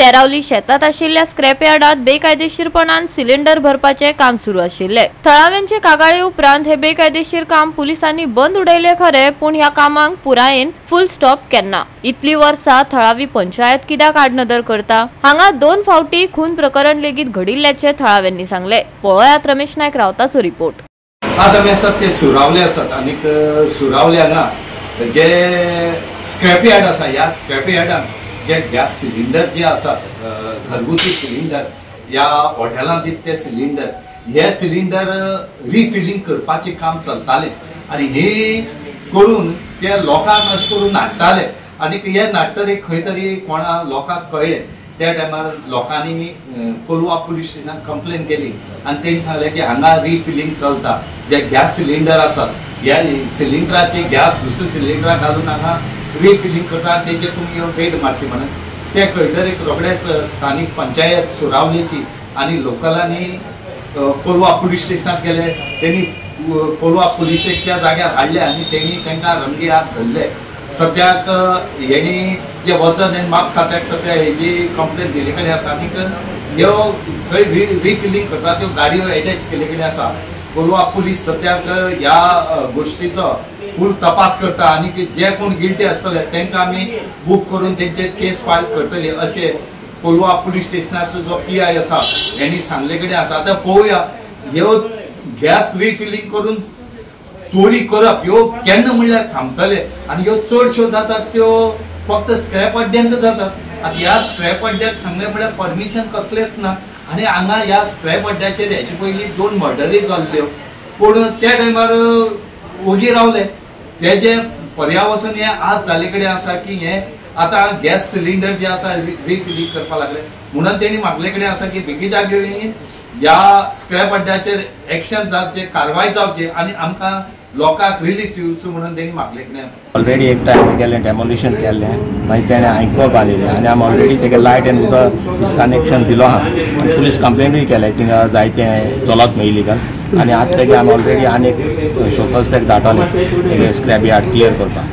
सेरावली शेतात आशिल्ल्या स्क्रॅप यार्डात बेकायदेशीरपणान सिलिंडर भरपाचे काम सुरू आशिल्ले। थळाव्यांचे कागाळी उपरांत हे बेकायदेशीर काम पुलिसांनी बंद उडयले खरे, पण ह्या कामांक पुरायेन फुल स्टॉप केन्ना। इतली वर्सां थळावी पंचायत कित्याक आडनदर करता? हांगा 2 फावटी खून प्रकरण लेगीत घडिल्ल्याचे थळाव्यांनी सांगले। पळयात रमेश नायक रावताचो रिपोर्ट। आज आमी आसात ते सुरावले आसात आणि सुरावले हांगा जे स्क्रॅप यार्ड आसा, ह्या स्क्रॅप यार्डान जे गॅस सिलिंडर जे आसात घरगुती सिलिंडर, या हॉटेलांत दिते सिलिंडर, हे सिलिंडर रिफिलिंग करपाचे काम चलताले आणि हे करून ते लोकांक अशें करून नाडटाले आणि हे नाडटरे खंय तरी कोणा लोकांक कळ्ळे। त्या टायमार लोकांनी कोलवा पुलीस स्टेशनान कंप्लेन केली आणि तेणी सांगले की हांगा रिफिलिंग चलता, जे गॅस सिलिंडर आसात ह्या सिलिंडराचे गॅस दुसरे सिलिंडरा घालून हांगा रिफिलिंग करता, तेजे तुमी येवन रेड मारची म्हणून ते खंयतर एक रोखडेच स्थानिक पंचायत सुरावलेची आणि लोकलांनी कोलवा पुलीस स्टेशनात गेले। त्यांनी कोलवा पुलिसेक त्या जाग्यार हाडले आणि त्यांनी तांकां रंगे हात धरले। सद्याक हेणी जे वजन आनी माप खात्याक सद्या हेजी कंप्लेन दिले कडेन आसा आणि ह्यो थंय रिफिलिंग करता त्यो गाडयो अटॅच केले कडेन आसा। कोलवा पुलीस सद्याक ह्या गोष्टीचो फुल तपास करता आणि जे कोण गिल्टी आसतले तांकां आमी बुक करून तेंचे केस फायल करतले अशें कोलवा पुलीस स्टेशनाचो जो PI आसा हेणी सांगले कडेन आसा। आतां पळोवया ह्यो गॅस रिफिलिंग करून चोरी करप ह्यो केन्ना म्हणल्यार थांबतले आणि ह्यो चडश्यो जातात त्यो फक्त स्क्रॅप अड्ड्यांक जातात। आतां ह्या स्क्रॅप अड्ड्याक सांगले म्हळ्यार परमिशन कसलेंच ना आणि हांगा ह्या स्क्रॅप अड्ड्याचेर हेचे पयलीं 2 मर्डरी जाल्ल्यो, पूण त्या टायमार ओगी रावले। हे जे पर्यावसन हे आज जाले कडेन आसा की हे आता गॅस सिलिंडर जे आसा रिफिलिंग करपाक लागले म्हणून तेणी मागले कडेन आसा की बेगीच्या बेगीन ह्या स्क्रॅप अड्ड्याचेर एक्शन जावचे, कारवाय जावची आणि आमकां लोकांक रिलीफ दिवचो म्हणून तेणी मागले कडेन आसा। ऑलरेडी एक टायम केलें डेमोलिशन केल्लें, मागीर तेणें आयकप आलेलें आणि आमी ऑलरेडी तेगे लायट एंड उदक डिस्कनेक्शन दिलो आहा आनी पुलीस कंप्लेनूय केलें थिंगा जायते चलत न्हय इलिगल आणि आतां तेगे आमी ऑलरेडी आनीक शोकस तेका धाडटले तेगे स्क्रॅप यार्ड क्लियर करपाक।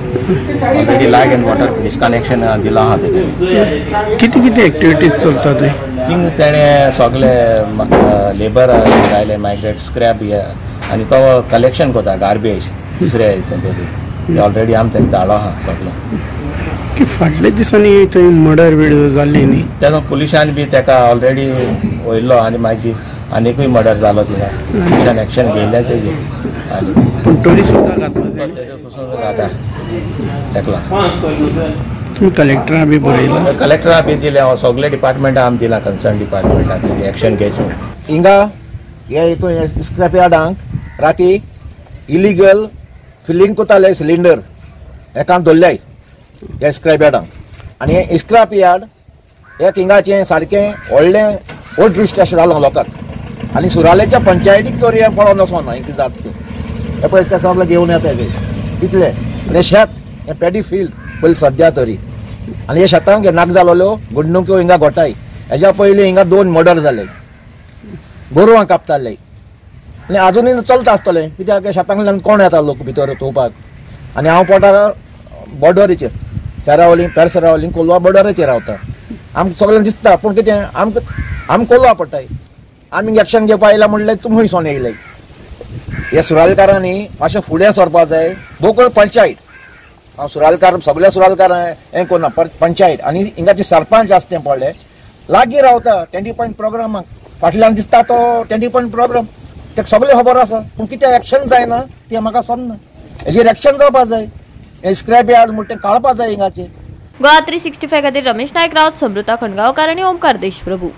Already light end water disconnection दिलो आहा तेगे। कितें कितें एक्टिविटीज चलता थंय? थिंग तेणें सगळे लेबर आयले मायग्रेट स्क्रॅप हे आणि तो कलेक्शन करता गार्बेज दुसऱ्या हितून ऑलरेडी आमी तेका धाडलो आहा सगळें। फाटल्या दिसांनी थंय मर्डर बीड जाल्ली न्ही, तेन्ना पुलिसांनी बी तेका ऑलरेडी वयल्लो आणि मागीर आनीकूय मर्डर जालो थिंगा, पुलिसान एक्शन घेयलें तेजेर आनी पूण टोरी सुद्दां घातला जाता तेका। कलेक्टरा बी बरयला, कलेक्टरा बी दिलें, सगळे डिपार्टमेंटा आमी दिला कन्सर्न डिपार्टमेंटा तेजेर एक्शन घेवचें। हिंगा हे हितून स्क्रॅप यार्डांक राती इलिगल फिलिंग कोताले सिलिंडर एकान दवरल्याय हे स्क्रॅप यार्डांक आनी हे स्क्रॅप यार्ड एक हिंगाचें सारकें व्हडलें दृश्ट अशें जालां लोकांक आनी सुरालेच्या पंचायतीक तरी हें पळोवन वचोना कितें जाता तें। हे पळय ते सगळे घेवन येता तितले आनी शेत हें पॅडी फील्ड पयलीं सद्या तरी आनी हे शेतांक हे नाक जालोल्यो घडणुक्यो हिंगा घोटाय। हेज्या पयलीं हिंगा 2 मर्डर जाले, गोरवां कापताले आनी आजुनूय चलता आसतलें कित्याक शेतांतल्यान कोण येता लोक भितर चोवपाक। आनी हांव पोटा बॉर्डरीचेर सेरावली पेर सेरावली कोलवा बॉर्डरीचेर रावता। आमकां सगळ्यांक दिसता पूण कितें आमी कोलवा पडटाय, आमी एक्शन घेवपा आयला म्हणलें तुमी खंयसून येयले। हे सुरालकारांनी मातशें फुडें सरपाक जाय। बोकळ पंचायत हांव सुरालकार सगळे सुरालकार हें कोन्ना पंचायत आनी हिंगाचे सरपंच आसा तें पडलें लागीं रावता 20 पॉयंट प्रोग्रामाक। फाटल्यान दिसता तो 20 पॉयंट प्रोग्राम तेका सगळें खबर आसा पूण कितें एक्शन जायना तें म्हाका समजना। हेजेर एक्शन जावपाक जाय, हे स्क्रॅप यार्ड म्हणटा तें काडपाक जाय हिंगाचेर। गोवा 365 खातीर रमेश नायक रावत, समृता खणगांवकार आनी ओमकार देशप्रभू।